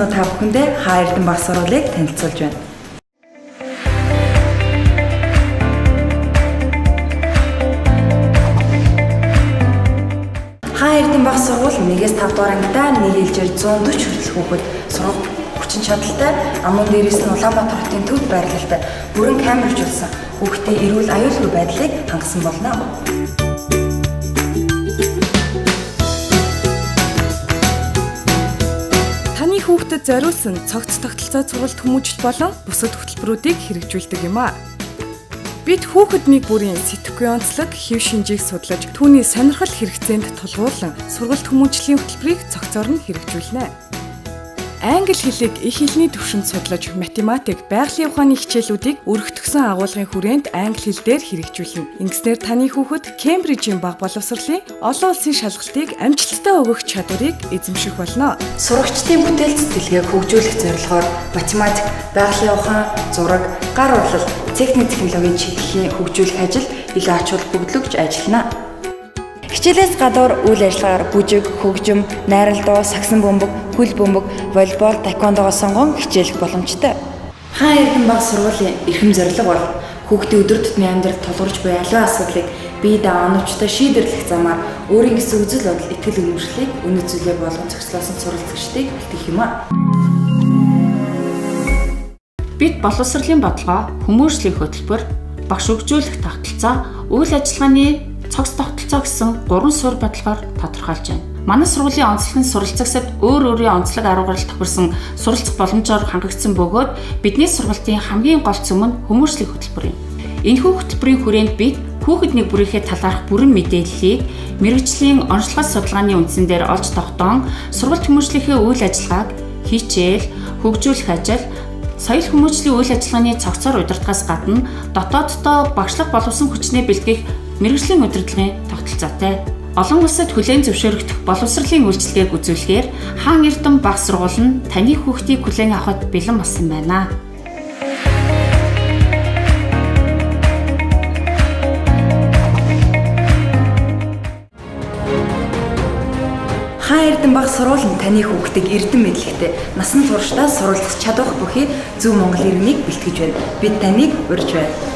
минь та бүхэндээ Хаа Эрдэнэ баг сургуулийг танилцуулж байна. Хаа Эрдэнэ баг сургууль 1-5 дугаар ангидаа нэг ээлжээр 140 хүртэл хүүхэд сургууль хүчин чадалтай, амун дээрээс нь Улаанбаатар хотын төвд байрлалтай бүрэн камержуулсан хүүхдийн эрүүл аюулгүй байдлыг хангасан болно. Таны хүүхдэд зориулсан цогц тогтолцоо сургалт хүмүүжил болон бусад хөтөлбөрүүдийг хэрэгжүүлдэг юм а. Бид хүүхэд нэг бүрийн сэтгэхүй онцлог, хэв шинжийг судлаж, түүний сонирхол хэрэгцээнд тулгуурлан сургалт хүмүүжлийн хөтөлбөрийг цогцоор нь хэрэгжүүлнэ. Англи хэлийг их хэлний түвшинд судлаж, математик, байгалийн ухааны хичээлүүдийг өргөтгсөн агуулгын хүрээнд англи хэл дээр хэрэгжүүлнэ. Ингэснээр таны хүүхэд Кембрижийн бага боловсролын олон улсын шалгалтыг амжилттай өгөх чадварыг эзэмших болно. Сурагчдын бүтээл сэтгэлгээг хөгжүүлэх зорилгоор математик, байгалийн ухаан, зураг, гар урлал, техник технологийн чиглэлийн хөгжүүлэх ажил илүү ач холбогдлогч ажиллана. Хичээлээс гадуур үйл ажиллагаар бүжиг, хөгжим, найралдуу, сагсан бөмбөг, хөл бөмбөг, волейбол, таеквондогоо сонгон хичээлэх боломжтой. Хаа Эрдэнэ баг сургуулийн эрхэм зорилго бол хүүхдийн өдөр тутмын амьдралд тулгарч буй аливаа асуудлыг бие даа оновчтой шийдэрлэх замаар өөрийн гэсэн үзэл бодол, итгэл үнэмшлийг үнэт зүйлээ болгон зохицлоосон суралцагчдыг бэлтгэх юм а. Бид боловсролын бодлогоо, хүмүүжлийн хөтөлбөр, багш хөгжүүлэх тогтолцоо, үйл ажиллагааны цогц тогтолцоо гэсэн 3 суурь бодлогоор тодорхойлж байна. Манай сургуулийн онцлог нь суралцагчид өөр өөрийн онцлог аргаар тохирсон суралцах боломжоор хангагдсан бөгөөд бидний сургуулийн хамгийн гол цөм нь хүмүүжлийн хөтөлбөр юм. Энэхүү хөтөлбөрийн хүрээнд бид хүүхэд нэг бүрийнхээ талаарх бүрэн мэдээллийг мэргэжлийн онцлог судалгааны үндсэн дээр олж тогтоон сургалт хүмүүжлийнхээ үйл ажиллагааг хичээл, хөгжүүлэх ажил, соёл хүмүүжлийн үйл ажиллагааны цогцоор удирдахаас гадна дотооддоо багшлах боловсон хүчнээ бэлтгэх мэргэжлийн удирдлагын тогтолцоотой. Олон улсад хүлээн зөвшөөрөгдөх боловсролын үйлчилгээг үзүүлэхээр Хаа Эрдэнэ баг сургууль нь таны хүүхдийг хүлээн авахд бэлэн болсон байна. Хаа Эрдэнэ баг сургууль нь таны хүүхдийг эрдэм мэдлэгтэй, насан туршдаа суралцах чадвах бүхий зөв Монгол иргэнийг бэлтгэж байна. Бид таныг урьж байна.